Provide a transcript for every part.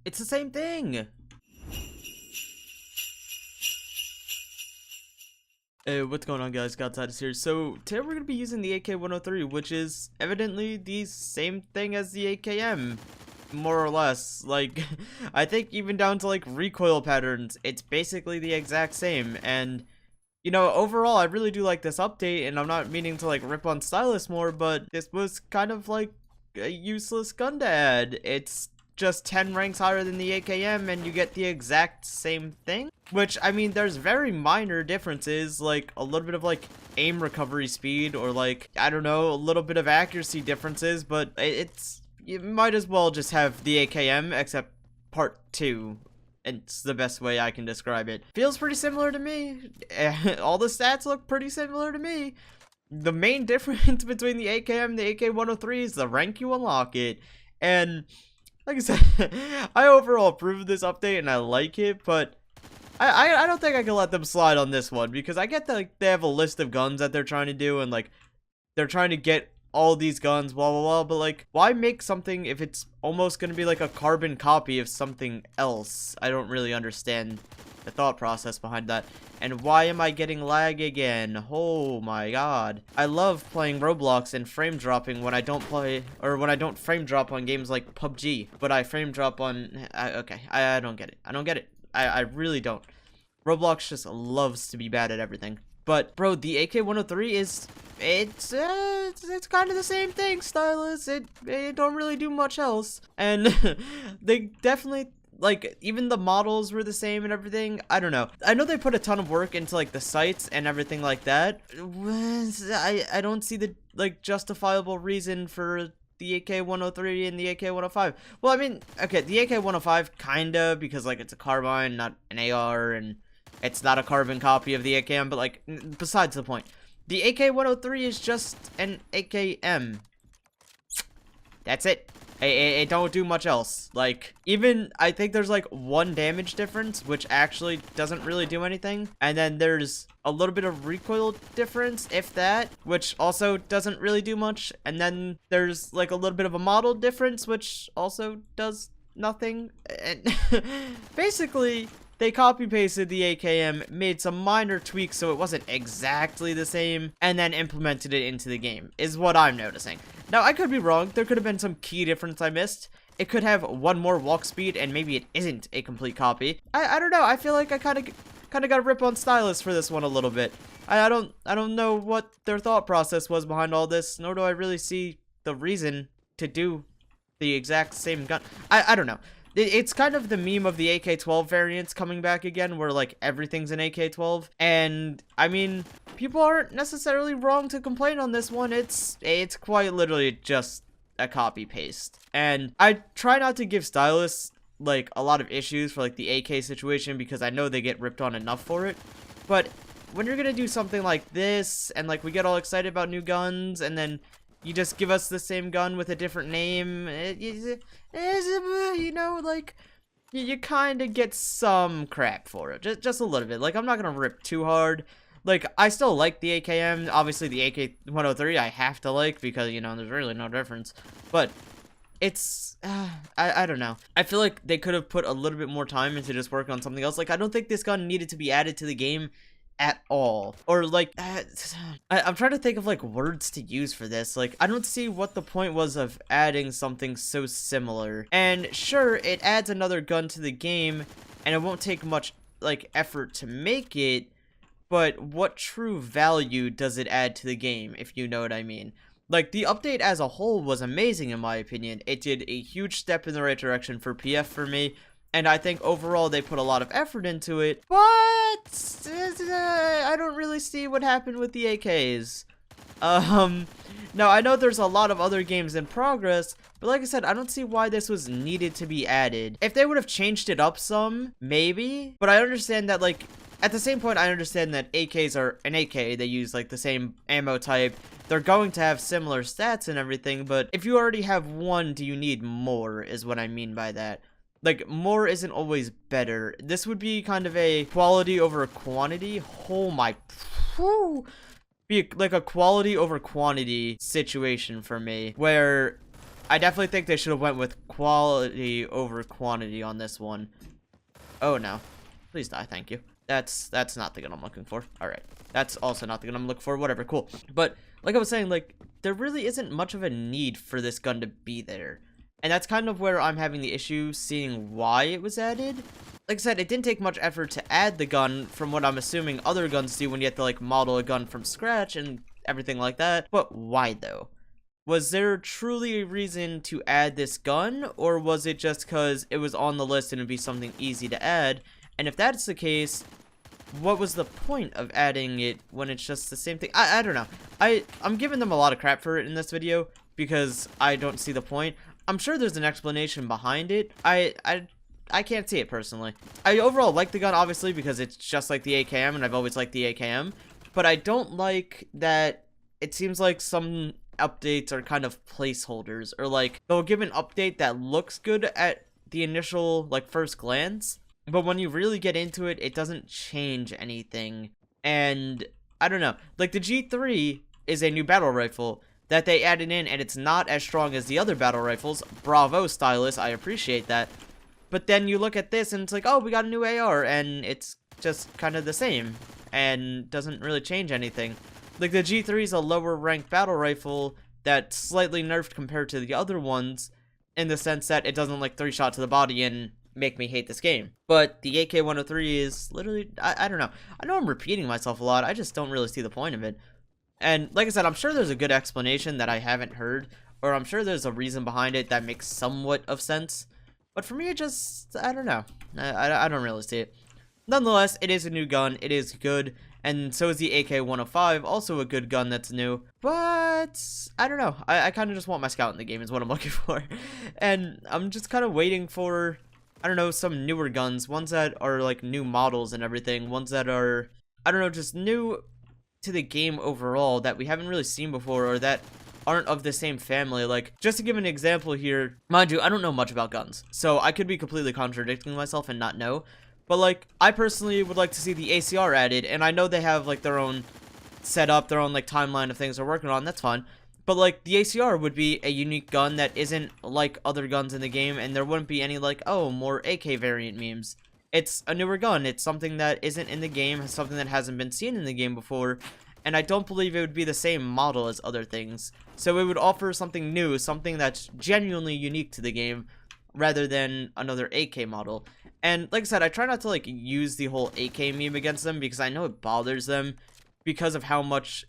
It's the same thing. Hey, what's going on, guys? Godstatus here. So today we're gonna be using the AK-103, which is evidently the same thing as the AKM, more or less. Like, I think even down to like recoil patterns, it's basically the exact same. And you know, overall, I really do like this update, and I'm not meaning to like rip on Stylus more, but this was kind of like a useless gun to add. It's just 10 ranks higher than the AKM, and you get the exact same thing. Which, I mean, there's very minor differences, like a little bit of like aim recovery speed, or like, I don't know, a little bit of accuracy differences, but you might as well just have the AKM, except part 2. It's the best way I can describe it. Feels pretty similar to me. All the stats look pretty similar to me. The main difference between the AKM and the AK-103 is the rank you unlock it. And like I said, I overall approve of this update and I like it, but I don't think I can let them slide on this one, because I get that like, they have a list of guns that they're trying to do, and like they're trying to get all these guns, blah blah blah, but like, why make something if it's almost gonna be like a carbon copy of something else? I don't really understand the thought process behind that. And why am I getting lag again? Oh my god. I love playing Roblox and frame dropping when I don't play, or when I don't frame drop on games like PUBG, but I frame drop on, okay, I don't get it. I don't get it. I really don't. Roblox just loves to be bad at everything. But bro, the AK-103 is, it's kind of the same thing, Stylus. It don't really do much else. And they definitely, like, even the models were the same and everything. I don't know. I know they put a ton of work into like the sights and everything like that. I don't see the like justifiable reason for the AK-103 and the AK-105. Well, I mean, okay, the AK-105 kinda, because like it's a carbine, not an AR, and it's not a carbon copy of the AKM, but like, besides the point. The AK-103 is just an AKM. That's it. It don't do much else. Like, even, I think there's like one damage difference, which actually doesn't really do anything. And then there's a little bit of recoil difference, if that, which also doesn't really do much. And then there's like a little bit of a model difference, which also does nothing. And basically, they copy-pasted the AKM, made some minor tweaks so it wasn't exactly the same, and then implemented it into the game, is what I'm noticing. Now, I could be wrong. There could have been some key difference I missed. It could have one more walk speed, and maybe it isn't a complete copy. I don't know. I feel like I kind of got a rip on Stylus for this one a little bit. I don't know what their thought process was behind all this, nor do I really see the reason to do the exact same gun. I don't know. It's kind of the meme of the AK-12 variants coming back again, where like everything's an AK-12, and I mean, people aren't necessarily wrong to complain on this one. It's quite literally just a copy paste, and I try not to give Stylus like a lot of issues for like the AK situation, because I know they get ripped on enough for it. But when you're gonna do something like this, and like we get all excited about new guns, and then you just give us the same gun with a different name, you know, like, you kind of get some crap for it. Just a little bit. Like, I'm not going to rip too hard. Like, I still like the AKM. Obviously, the AK-103 I have to like, because, you know, there's really no difference. But it's, I don't know. I feel like they could have put a little bit more time into just working on something else. Like, I don't think this gun needed to be added to the game at all, or like, I'm trying to think of like words to use for this. Like, I don't see what the point was of adding something so similar. And sure, it adds another gun to the game, and it won't take much like effort to make it, but what true value does it add to the game, if you know what I mean? Like, the update as a whole was amazing in my opinion. It did a huge step in the right direction for PF for me, and I think overall they put a lot of effort into it, but I don't really see what happened with the AKs. Now I know there's a lot of other games in progress, but like I said, I don't see why this was needed to be added. If they would have changed it up some, maybe, but I understand that, like, at the same point, I understand that AKs are an AK, they use like the same ammo type, they're going to have similar stats and everything, but if you already have one, do you need more, is what I mean by that. Like, more isn't always better. This would be kind of a quality over quantity. Oh my, be like a quality over quantity situation for me, where I definitely think they should have went with quality over quantity on this one. Oh no. Please die, thank you. That's not the gun I'm looking for. Alright. That's also not the gun I'm looking for. Whatever, cool. But, like I was saying, like, there really isn't much of a need for this gun to be there. And that's kind of where I'm having the issue seeing why it was added. Like I said, it didn't take much effort to add the gun from what I'm assuming other guns do when you have to, like, model a gun from scratch and everything like that. But why, though? Was there truly a reason to add this gun, or was it just because it was on the list and it'd be something easy to add? And if that's the case, what was the point of adding it when it's just the same thing? I don't know. I'm giving them a lot of crap for it in this video because I don't see the point. I'm sure there's an explanation behind it. I can't see it personally. I overall like the gun, obviously, because it's just like the AKM, and I've always liked the AKM. But I don't like that it seems like some updates are kind of placeholders, or like they'll give an update that looks good at the initial, like, first glance, but when you really get into it, it doesn't change anything. And I don't know, like the G3 is a new battle rifle that they added in, and it's not as strong as the other battle rifles. Bravo, Stylus, I appreciate that. But then you look at this and it's like, oh, we got a new AR, and it's just kind of the same and doesn't really change anything. Like, the G3 is a lower ranked battle rifle that's slightly nerfed compared to the other ones, in the sense that it doesn't, like, 3-shot to the body and make me hate this game. But the AK-103 is literally, I don't know. I know I'm repeating myself a lot, I just don't really see the point of it. And like I said, I'm sure there's a good explanation that I haven't heard, or I'm sure there's a reason behind it that makes somewhat of sense. But for me, it just, I don't know. I don't really see it. Nonetheless, it is a new gun, it is good, and so is the AK-105, also a good gun that's new. But, I don't know, I kind of just want my scout in the game is what I'm looking for. And I'm just kind of waiting for, I don't know, some newer guns, ones that are like new models and everything, ones that are, I don't know, just new to the game overall that we haven't really seen before, or that aren't of the same family. Like, just to give an example here, mind you, I don't know much about guns, so I could be completely contradicting myself and not know, but like, I personally would like to see the ACR added, and I know they have like their own setup, their own like timeline of things they're working on, that's fine, but like, the ACR would be a unique gun that isn't like other guns in the game, and there wouldn't be any like, oh, more AK variant memes. It's a newer gun, it's something that isn't in the game, something that hasn't been seen in the game before, and I don't believe it would be the same model as other things. So it would offer something new, something that's genuinely unique to the game, rather than another AK model. And like I said, I try not to like use the whole AK meme against them, because I know it bothers them because of how much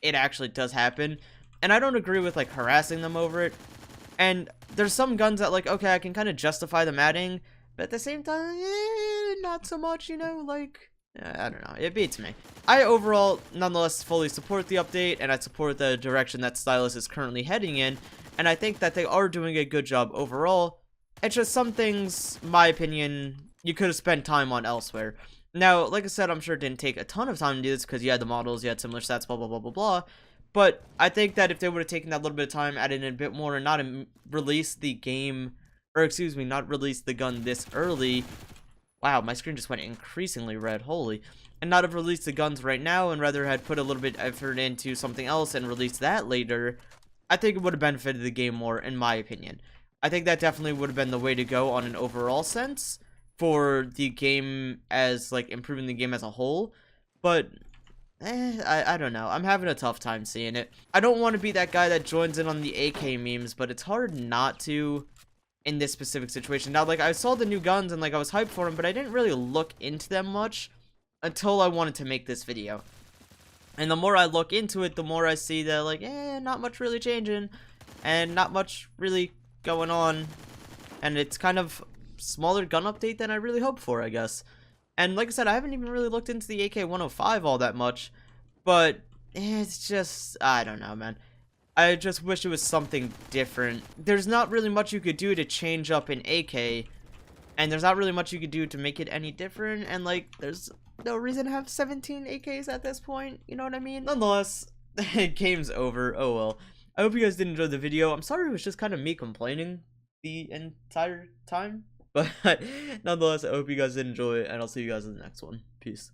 it actually does happen. And I don't agree with like harassing them over it. And there's some guns that like, okay, I can kind of justify them adding, but at the same time, not so much, you know, like, I don't know, it beats me. I overall, nonetheless, fully support the update, and I support the direction that Stylus is currently heading in, and I think that they are doing a good job overall. It's just some things, my opinion, you could have spent time on elsewhere. Now, like I said, I'm sure it didn't take a ton of time to do this, because you had the models, you had similar stats, blah, blah, blah, blah, blah, but I think that if they would have taken that little bit of time, added in a bit more, and not released the game, or excuse me, not released the gun this early. Wow, my screen just went increasingly red, holy. And not have released the guns right now, and rather had put a little bit of effort into something else and released that later, I think it would have benefited the game more, in my opinion. I think that definitely would have been the way to go on an overall sense for the game as, like, improving the game as a whole. But, I don't know. I'm having a tough time seeing it. I don't want to be that guy that joins in on the AK memes, but it's hard not to in this specific situation. Now, like, I saw the new guns and, like, I was hyped for them, but I didn't really look into them much until I wanted to make this video. And the more I look into it, the more I see that, like, not much really changing, and not much really going on, and it's kind of smaller gun update than I really hoped for, I guess. And like I said, I haven't even really looked into the AK-105 all that much, but it's just, I don't know, man. I just wish it was something different. There's not really much you could do to change up an AK, and there's not really much you could do to make it any different, and like, there's no reason to have 17 AKs at this point, you know what I mean? Nonetheless, game's over, oh well. I hope you guys did enjoy the video. I'm sorry it was just kind of me complaining the entire time, but nonetheless, I hope you guys did enjoy, and I'll see you guys in the next one. Peace.